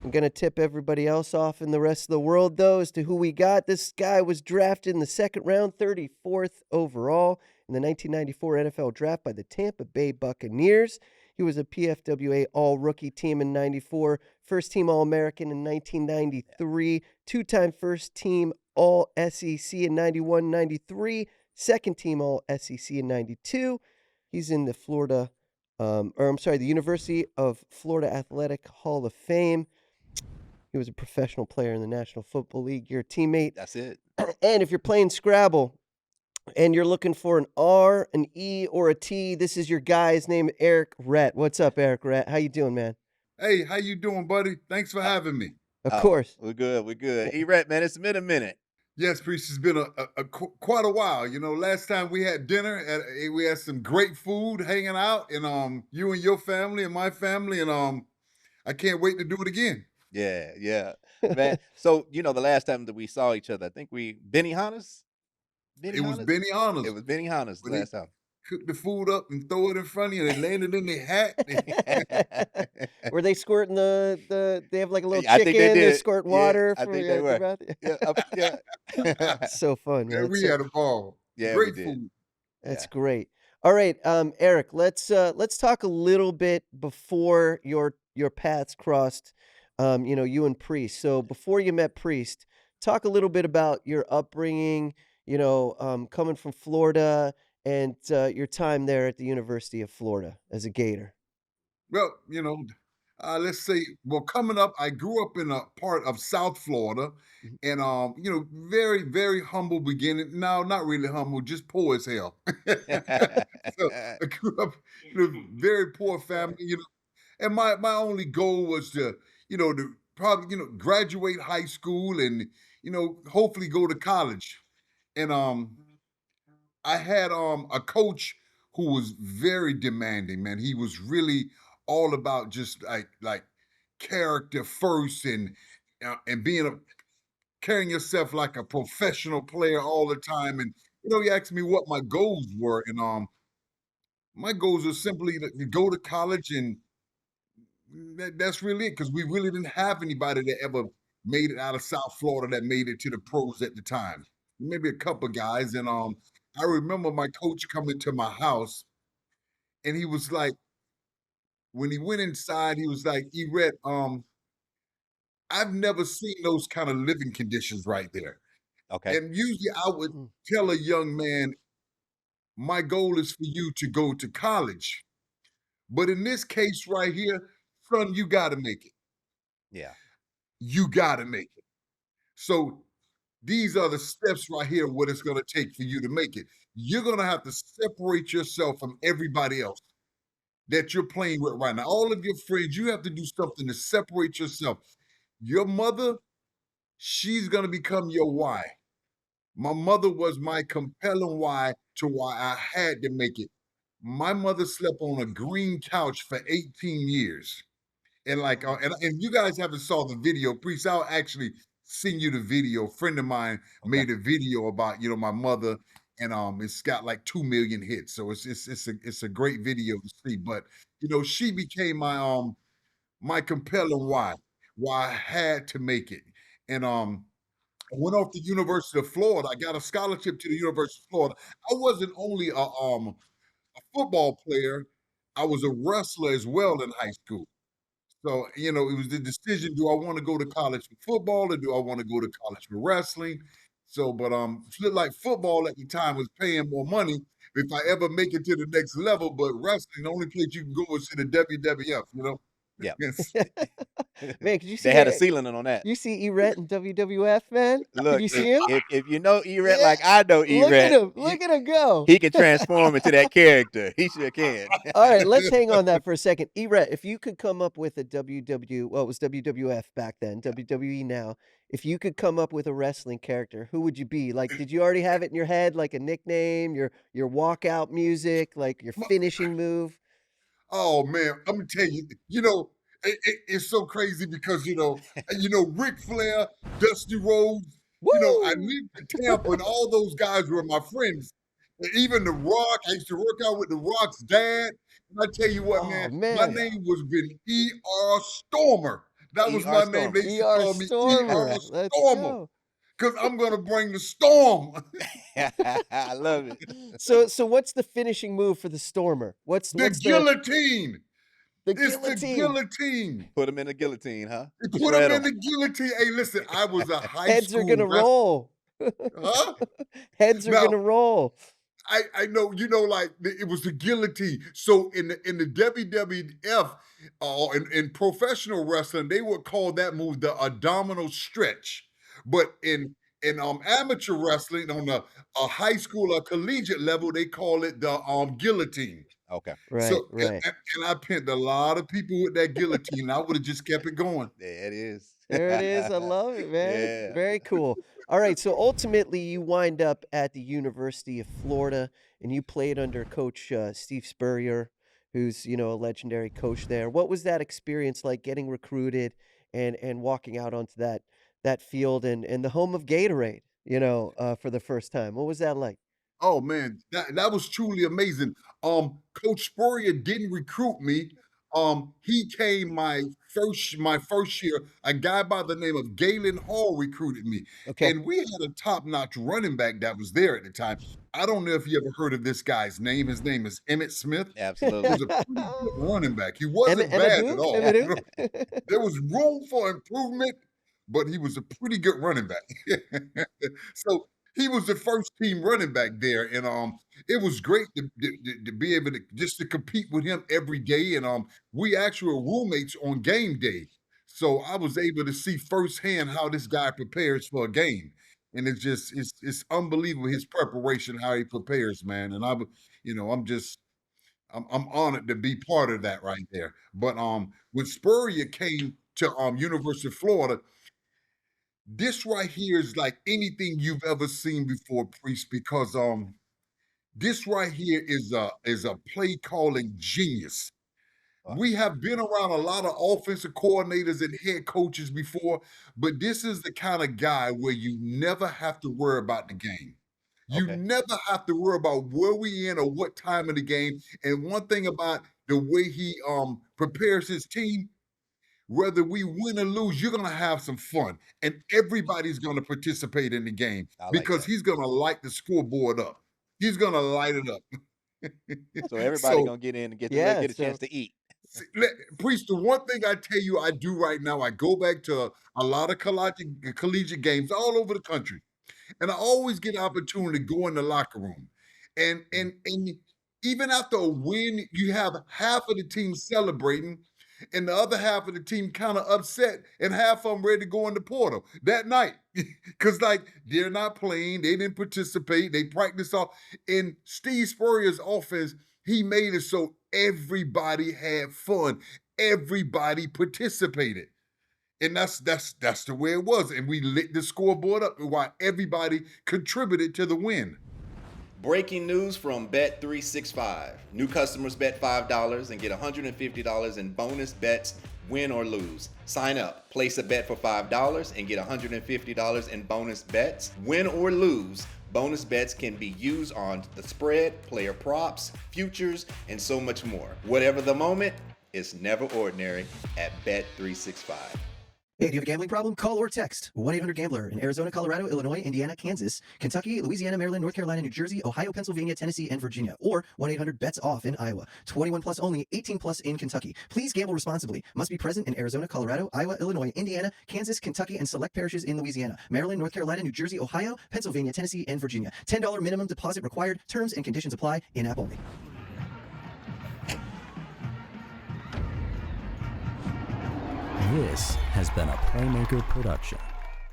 I'm going to tip everybody else off in the rest of the world, though, as to who we got. This guy was drafted in the second round, 34th overall in the 1994 NFL Draft by the Tampa Bay Buccaneers. He was a PFWA All-Rookie Team in 94, first-team All-American in 1993, two-time first-team All-SEC in 91-93, second-team All-SEC in 92. He's in the the University of Florida Athletic Hall of Fame. He was a professional player in the National Football League, your teammate. That's it. And if you're playing Scrabble and you're looking for an R, an E, or a T, this is your guy. His name is Errict Rhett. What's up, Errict Rhett? How you doing, man? Hey, how you doing, buddy? Thanks for having me. Of course. We're good. We're good. Errict, man, it's been a minute. Yes, Priest, it's been quite a while. You know, last time we had dinner, we had some great food hanging out, and you and your family and my family, and I can't wait to do it again. Yeah, man. So, the last time that we saw each other, I think Benihana's? It was Benihana's. It was Benihana's the last time. Cook the food up and throw it in front of you, and it landed in their hat. Were they squirting they have like a little I think chicken, they did. they're squirting water I for think your they were. mouth? Yeah. So fun, man. Yeah, we had a ball. Yeah, Great we did. food. That's great. All right, Errict, let's talk a little bit before your paths crossed, you and Priest. So before you met Priest, talk a little bit about your upbringing, coming from Florida and your time there at the University of Florida as a Gator. Well, let's say, coming up, I grew up in a part of South Florida, and very, very humble beginning. No, not really humble, just poor as hell. So I grew up in a very poor family, and my only goal was to probably graduate high school and hopefully go to college. And I had a coach who was very demanding, man. He was really all about just like character first, and carrying yourself like a professional player all the time. And he asked me what my goals were, and my goals are simply to go to college, and that's really it, because we really didn't have anybody that ever made it out of South Florida that made it to the pros at the time. Maybe a couple guys, and I remember my coach coming to my house, and he was like, when he went inside, he was like, "Errict, I've never seen those kind of living conditions right there." Okay. And usually I would tell a young man, my goal is for you to go to college. But in this case right here, son, you got to make it. Yeah. You got to make it. So these are the steps right here, what it's going to take for you to make it. You're going to have to separate yourself from everybody else that you're playing with right now. All of your friends, you have to do something to separate yourself. Your mother, she's going to become your why. My mother was my compelling why to why I had to make it. My mother slept on a green couch for 18 years. And and you guys haven't saw the video, Priest, I'll actually send you the video. A friend of mine made a video about, my mother, and it's got like 2 million hits. So it's a great video to see. But she became my compelling why I had to make it. And I went off to University of Florida. I got a scholarship to the University of Florida. I wasn't only a football player, I was a wrestler as well in high school. So, it was the decision, do I want to go to college for football, or do I want to go to college for wrestling? So, but like football at the time was paying more money if I ever make it to the next level, but wrestling, the only place you can go is to the WWF, Yeah. Yes. Man, could you see They had a ceiling on that. You see Errict in WWF, man? Look, Could you see him? if you know Errict like I know Errict, Look at him go. he can transform into that character. He sure can. All right, let's hang on that for a second. Errict, if you could come up with a it was WWF back then, WWE now. If you could come up with a wrestling character, who would you be? Like, did you already have it in your head, like a nickname, your walkout music, like your finishing move? Oh man, I'm gonna tell you, it's so crazy because Ric Flair, Dusty Rhodes, I lived in Tampa, and all those guys were my friends. And even The Rock, I used to work out with The Rock's dad. And I tell you what, man, my name was been E.R. Stormer. That was ER my name. They Stormer. used to ER call me Stormer. ER Let's Stormer go. because I'm going to bring the storm. I love it. So what's the finishing move for the Stormer? What's The the guillotine. It's the guillotine? guillotine. Put him in the guillotine, huh? They put Shred him in him. the guillotine. Hey, listen, I was a high Heads are school gonna wrestler. roll. Huh? Heads are Now, gonna roll. I know, like it was the guillotine. So in the WWF in professional wrestling, they would call that move the abdominal stretch. But in amateur wrestling on a high school or collegiate level, they call it the guillotine. Okay. Right, So right. and I pinned a lot of people with that guillotine. I would have just kept it going. There it is. There it is. I love it, man. Yeah. Very cool. All right. So ultimately, you wind up at the University of Florida, and you played under Coach Steve Spurrier, who's a legendary coach there. What was that experience like, getting recruited and walking out onto that field and the home of Gatorade? For the first time. What was that like? Oh man, that was truly amazing. Coach Spurrier didn't recruit me. He came my first year. A guy by the name of Galen Hall recruited me, Okay. and we had a top-notch running back that was there at the time. I don't know if you ever heard of this guy's name. His name is Emmitt Smith. He Absolutely. was a pretty good running back. He wasn't Emmett bad who? at all. Emmett You who? know, there was room for improvement, but he was a pretty good running back. So he was the first team running back there, and it was great to be able to just to compete with him every day. And we actually were roommates on game day, so I was able to see firsthand how this guy prepares for a game. And it's unbelievable his preparation, how he prepares, man. And I'm honored to be part of that right there. But when Spurrier came to University of Florida, this right here is like anything you've ever seen before, Priest, because this right here is a play calling genius. Wow. We have been around a lot of offensive coordinators and head coaches before, but this is the kind of guy where you never have to worry about the game. You Okay. never have to worry about where we in or what time of the game. And one thing about the way he prepares his team, whether we win or lose, you're gonna have some fun, and everybody's gonna participate in the game I like because that. he's gonna light the scoreboard up. He's gonna light it up. So everybody So, gonna get in and get Yeah. a chance So to eat. Priest, the one thing I tell you I do right now, I go back to a lot of collegiate games all over the country, and I always get an opportunity to go in the locker room, and even after a win, you have half of the team celebrating, and the other half of the team kind of upset, and half of them ready to go in the portal that night because like they're not playing, they didn't participate, they practiced off. In Steve Spurrier's offense, he made it so everybody had fun, everybody participated. And that's the way it was. And we lit the scoreboard up while everybody contributed to the win. Breaking news from Bet365. New customers bet $5 and get $150 in bonus bets, win or lose. Sign up, place a bet for $5 and get $150 in bonus bets, win or lose. Bonus bets can be used on the spread, player props, futures, and so much more. Whatever the moment, it's never ordinary at Bet365. Hey, do you have a gambling problem? Call or text 1-800-GAMBLER in Arizona, Colorado, Illinois, Indiana, Kansas, Kentucky, Louisiana, Maryland, North Carolina, New Jersey, Ohio, Pennsylvania, Tennessee, and Virginia. Or 1-800-BETS-OFF in Iowa. 21 plus only, 18 plus in Kentucky. Please gamble responsibly. Must be present in Arizona, Colorado, Iowa, Illinois, Indiana, Kansas, Kentucky, and select parishes in Louisiana, Maryland, North Carolina, New Jersey, Ohio, Pennsylvania, Tennessee, and Virginia. $10 minimum deposit required. Terms and conditions apply. In-app only. This has been a Playmaker production.